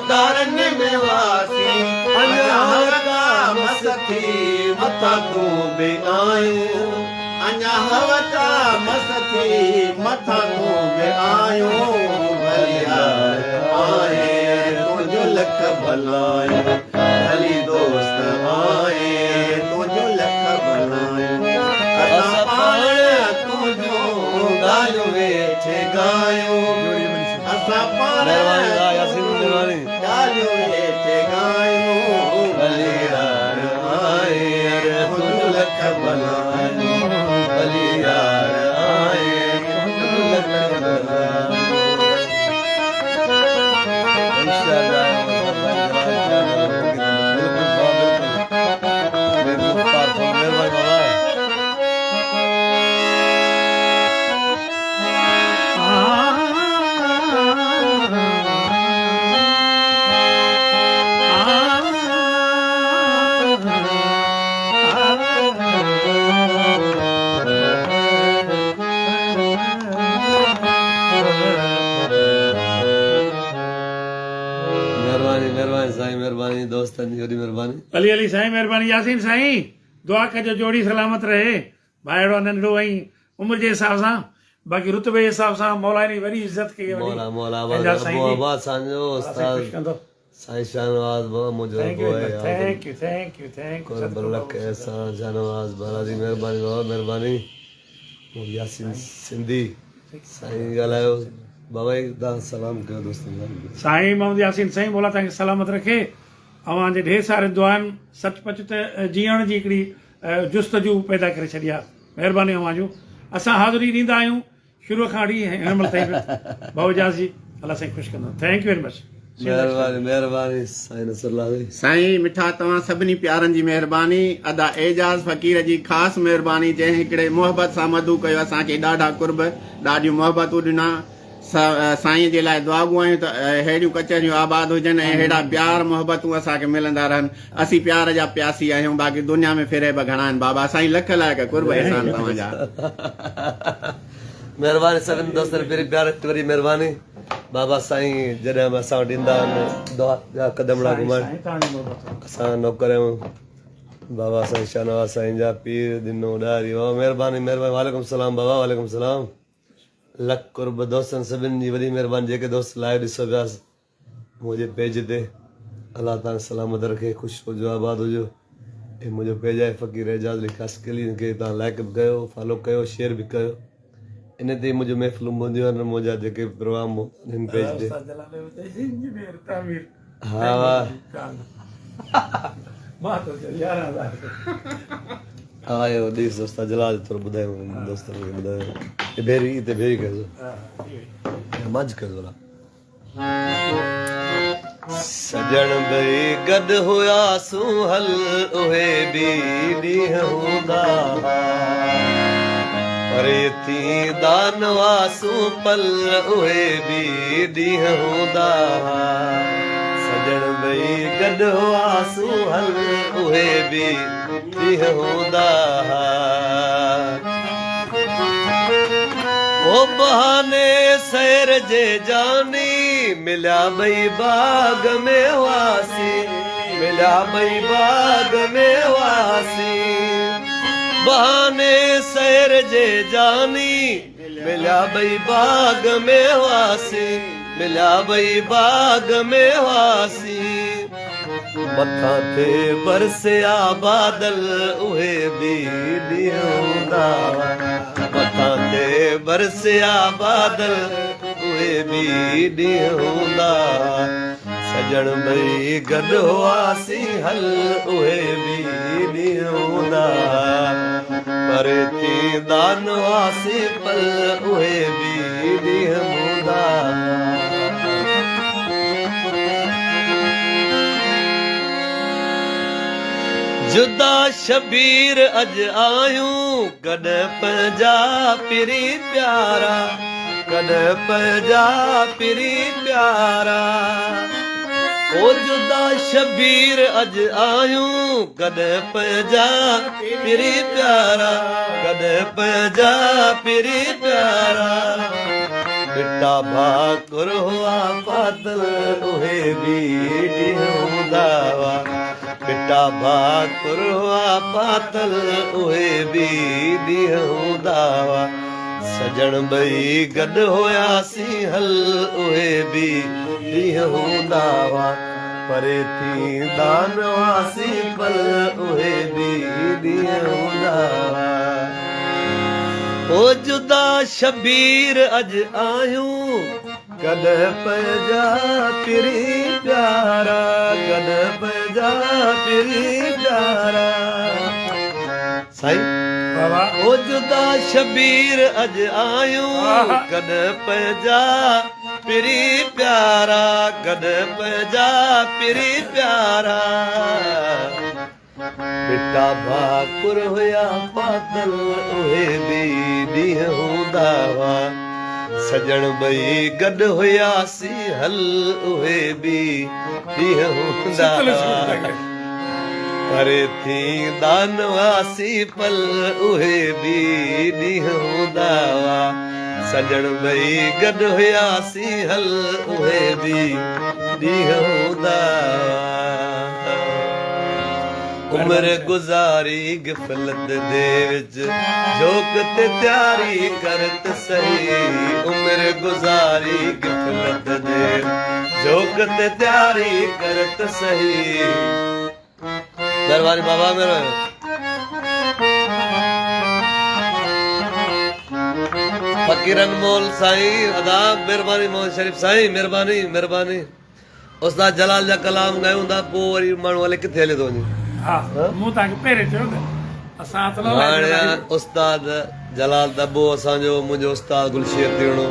डारन में वासी अञा हवका मसथी मथा तूं बि आयूं अञा हवका मसथी मथा तूं बि आयूं भलिया आए तुंहिंजो लख भलायूं भली दोस्त आए तुंहिंजो लख भलायूं असां पाण तुंहिंजो ॻाल्हियूं वेठे गायूं असां पाण ॻाल्हियूं वेठे गायूं बलियार आए तुंहिंजो लख भलायूं बलियार आए तुंहिंजो लख भलायूं अली अली साईं महिरबानी यासीन साईं दुआ कजो जोड़ी सलामत रहे भाइड़ो नंढो ऐं उमिरि जे हिसाब सां बाक़ी रुतबे जे हिसाब सां मौलानी वॾी इज़त कई साईं शाहनवाज बाबा मुझे थैंक यू शाहनवाज बालाजी मेहरबानी बाबा मेहरबानी यासीन सिंधी साईं ॻाल्हायो बाबा तव्हां सलाम कयो दोस्तनि साईं मोहम्मद यासीन साईं मौला तव्हांखे सलामत रखे अव्हांजे ढेर सारे दुआनि सचपच त जीअण जी हिकिड़ी जुस्तजू पैदा करे छॾी आहे महिरबानी अव्हां जूं असां हाज़िरी ॾींदा आहियूं शुरूअ खां वठी हिन महिल ताईं भाऊ एजाज़ जी अलाह साईं ख़ुशि कंदो थैंक यू वेरी मच महिरबानी साईं नसरुल्लाह साईं मिठा तव्हां सभिनी प्यारनि जी महिरबानी अदा एजाज़ फ़क़ीर जी ख़ासि महिरबानी जंहिं हिकिड़े मोहबत सां मदू कयो असांखे ॾाढा कुर्ब ॾाढियूं मोहबतूं ॾिना साईं जे लाइ दुआ आहियूं त अहिड़ियूं कचहरियूं आबाद हुजनि ऐं अहिड़ा प्यार मोहबतूं असांखे मिलंदा रहनि असीं प्यार जा प्यासी आहियूं बाक़ी दुनिया में फिरेब घणा आहिनि बाबा साईं लख लाइक़ कुर्ब अहसान तव्हांजा महिरबानी सभिनी दोस्तनि पहिरीं प्यार वरी महिरबानी बाबा साईं जॾहिं बि असां वटि ईंदा आहिनि दुआ जा कदमड़ा घुमण असां नौकर आहियूं बाबा साईं शाहनवाज साईं जा पीर दिनो ॾारी बाबा महिरबानी महिरबानी वालेकुम सलाम बाबा वालेकुम सलाम लख कुर्ब दोस्तनि सभिनी जी वॾी महिरबानी जेके दोस्त लाइव ॾिसो पियासीं मुंहिंजे पेज ते अलाह तव्हांखे सलामत रखे ख़ुशि हुजो आबाद हुजो हे मुंहिंजो पेज आहे फ़क़ीर एजाज़ अली ख़ासकली खे तव्हां लाइक बि कयो फॉलो कयो शेयर बि कयो इन ते मुंहिंजो महफ़िलूं हूंदियूं आहिनि मुंहिंजा जेके प्रोग्राम हिन पेज ते हा आयो ॾिस दोस्त जलाल थोरो ॿुधायो दोस्तनि खे ॿुधायो भेरी हिते भेरी कजो मज कजो सजण भई गॾु हुयासूं हल उहे बि ॾींहं हूंदा पर थींदा नवासूं पल उहे बि ॾींहं हूंदा सजण भई गॾु हुआसूं हल उहे बि ॾींहं हूंदा ओ बहाने सैर जे जानी मिलिया ॿई बाग में हुआसी मिलिया ॿई बाग में हुआसी बहाने सैर जे जानी मिलिया ॿई बाग में हुआसी मिलिया ॿई बाग में हुआसी मथां ते बरसिया बादल उहे बि ॾींहं हूंदा मथां ते बरसिया बादल उहे बि ॾींहं हूंदा सजण भई गॾु हुआसीं हल उहे बि ॾींहं हूंदा पर थींदा न हुआसीं पल उहे बि ॾींहं हूंदा जुदा शबीर अॼु आयूं कॾहिं पंहिंजा पिरी प्यारा कॾहिं पंहिंजा पिरी प्यारा ओ जुदा शबीर अॼु आयूं कॾहिं पंहिंजा पिरी प्यारा कॾहिं पंहिंजा पिरी प्यारा पिटा भाकुर हुआ पातल उहे भी ॾींहं हूंदा हुआ पिटा भाकुर हुआ पातल उहे भी ॾींहं हूंदा हुआ सजण ॿई गॾु हुयासीं हल उहे भी ॾींहं हूंदा हुआ परे थींदा न हुआसीं पल उहे भी ॾींहं हूंदा हुआ ओ जुदा शबीर अॼु आयूं कॾहिं पंहिंजा पिरी प्यारा कॾहिं पंहिंजा पिरी प्यारा साईं बाबा ओ जुदा शबीर अॼु आयूं कॾहिं पंहिंजा पिरी प्यारा कॾहिं पंहिंजा पिरी प्यारा पिटा भाकुर हुया पातल उहे भी ॾींहं हूंदा हुआ सजण ॿई गॾु हुयासीं हल उहे भी ॾींहं हूंदा हुआ परे थींदा न हुआसीं पल उहे भी ॾींहं हूंदा हुआ सजण ॿई गॾु हुयासीं हल उहे भी ॾींहं हूंदा हुआ उम्र गुज़ारी गिफ़लत दे विच जोक ते तयारी करत सही उम्र गुज़ारी गिफ़लत दे जोक ते तयारी करत सही दरबारी बाबा मेरा फकीरन मोल साईं अदा मेहरबानी मोहन शरीफ साईं मेहरबानी मेहरबानी उस्ताद जलाल जा कलाम ॻायूं था पोइ वरी माण्हू हले किथे हले थो वञे हा मूं तव्हांखे पहिरें चयो न असां त हाणे उस्ताद जलाल दॿो असांजो मुंहिंजो उस्ताद गुलशेर तिवणो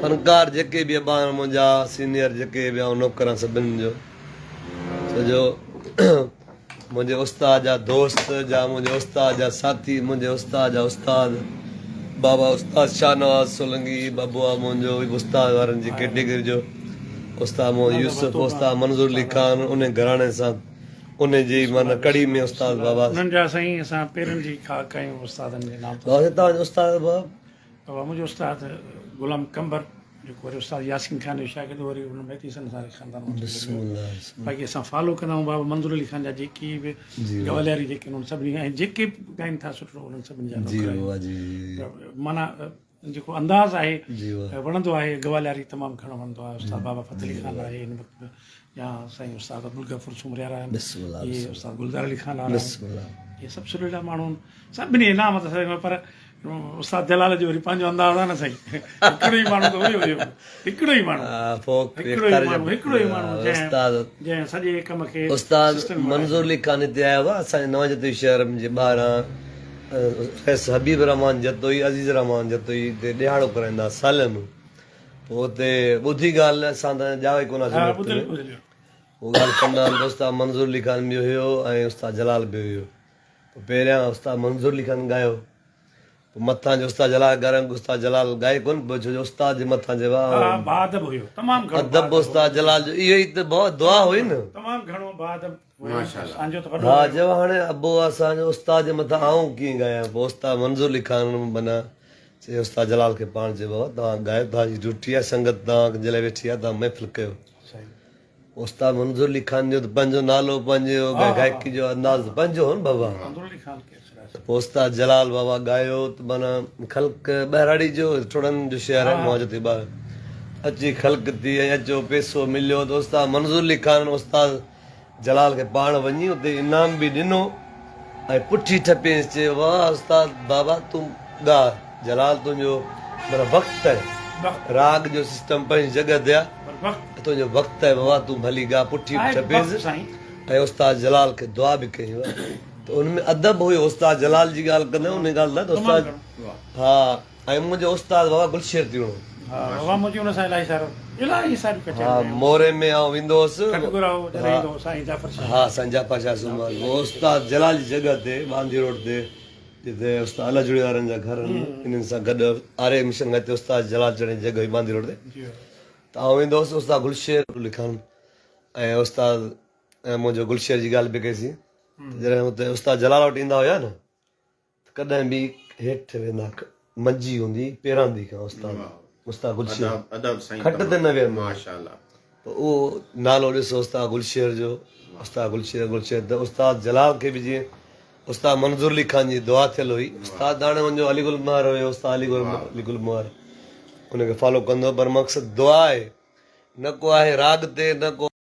फनकार जेके बि ॿार मुंहिंजा सीनियर जेके बि ऐं नौकर सभिनी जो छोजो मुंहिंजे उस्ताद जा दोस्त जा मुंहिंजे उस्ताद जा साथी मुंहिंजे उस्ताद जा उस्ताद बाबा उस्ताद शाहनवाज़ सोलंगी बबुआ मुंहिंजो उस्ताद वारनि जी कैटेगरी जो उस्ताद मोहम्मद यूसुफ उस्ताद मंज़ूर अली ख़ान उन घराणे सां उन जी माना कड़ी में उस्ताद बाबा उन्हनि जा साईं असां पेरनि जी खाक कयूं उस्तादनि जे नाम तव्हांजो उस्ताद बाबा बाबा मुंहिंजो उस्ताद गुलाम कंबर जेको वरी उस्ताद यासीन खान जो शागिर्द वरी हुन मेहती सन सारे ख़ानदान बाक़ी असां फॉलो कंदा आहियूं बाबा मंज़ूर अली ख़ान जा जेकी बि गवालियारी जेके उन्हनि सभिनी ऐं जेके बि ॻाइनि था सुठो उन्हनि सभिनी जा माना जेको अंदाज़ आहे वणंदो आहे गवालियारी तमामु घणो वणंदो आहे उस्ताद बाबा फत अली ख़ान आहे हिन वक़्तु या साईं उस्ताद अब्दुल गफ़ूर सुमरियारा आहिनि इहे उस्ताद गुलज़ार अली ख़ान वारा इहे सभु सुरीला माण्हू आहिनि सभिनी इनाम था सघूं पर उस्ताद जलाल जो वरी पंहिंजो अंदाज़ आहे न साईं हिकिड़ो ई माण्हू त हुयो हिकिड़ो ई माण्हू जंहिं सॼे कम खे उस्ताद मंज़ूर अली ख़ान हिते आयो आहे असांजे नवाजत शहर जे ॿाहिरां हबीब रहमान जतोई अज़ीज़ रहमान जतोई हिते ॾियारो कराईंदा सालनि पोइ हुते ॿुधी ॻाल्हि असां त ॼावे कोन उहा ॻाल्हि कंदा उस्ताद मंज़ूर अली ख़ान बि हुयो ऐं उस्ताद जलाल बि हुयो पहिरियां उस्ताद मंज़ूर अली ख़ान ॻायो पोइ मथां जो उस्ताद जलाल ॻाइण उस्ताद जलाल ॻाए कोन पियो छो जो उस्ताद जे मथां जे अदब उस्ताद जलाल जो इहो ई त दुआ हुई न हा जो हाणे अबो असांजो उस्ताद जे मथां आऊं कीअं ॻायां पोइ उस्ताद मंज़ूर अली ख़ान माना चई उस्ताद जलाल खे पाण चइबो आहे तव्हां ॻायो तव्हांजी ड्यूटी आहे संगत तव्हां जॾहिं वेठी आहे तव्हां महफ़िल कयो उस्ताद मंज़ूर अली ख़ान जो त पंहिंजो नालो पंहिंजो गायकी जो अंदाज़ पंहिंजो हो न बाबा पोइ उस्ताद जलाल बाबा ॻायो त माना ख़ल्क ॿहिराड़ी जो टुड़नि जो शहर आहे मौज ते ॿार अची ख़ल्क थी ऐं अचो पैसो मिलियो त उस्ताद मंज़ूर अली ख़ान उस्ताद जलाल खे पाण वञी उते इनाम बि ॾिनो ऐं पुठी ठपियसि चयो वाह उस्ताद बाबा तूं ॻा जलाल तुंहिंजो माना वक़्तु आहे राग जो सिस्टम पंहिंजी जॻह ते आहे तुंहिंजो वक़्तु आहे बाबा तूं भली ॻा पुठी ठपियसि ऐं उस्ताद जलाल खे दुआ बि कयूं त उनमें अदब हुयो उस्ताद जलाल जी ॻाल्हि कंदा उन ॻाल्हि न उस्ताद हा ऐं मुंहिंजो उस्ताद बाबा गुलशेर तिवणो मोरे में आउं वेंदो हुउसि हा साईं जाफ़र शाह सुमार उस्ताद जलाल जी जॻह ते बांदी रोड ते जिते उस्ताद अलजुड़ी वारनि जा घर आहिनि इन्हनि सां गॾु आरे मिशन ते उस्ताद जलाल चढ़े जॻह हुई बांदी रोड ते त आउं वेंदो हुउसि उस्ताद गुलशेर लिखण ऐं उस्ताद मुंहिंजो गुलशेर जी ॻाल्हि बि कईसीं जॾहिं हुते उस्ताद जलाल वटि ईंदा हुया न कॾहिं बि हेठि वेंदा मंझी हूंदी पेरांदी खां उस्ताद उस्ताद गुलशेर अदब साईं खट ते न वेहंदो माशाल्लाह त उहो नालो ॾिसो उस्ताद गुलशेर जो उस्ताद गुलशेर त उस्ताद जलाल खे बि जीअं उस्ताद मंज़ूर अली ख़ान जी दुआ थियल हुई उस्ताद हाणे मुंहिंजो अलीगुल महर हुयो उस्ताद अलीगुल महर उनखे फॉलो कंदो पर मक़सदु दुआ आहे न को आहे राग ते न को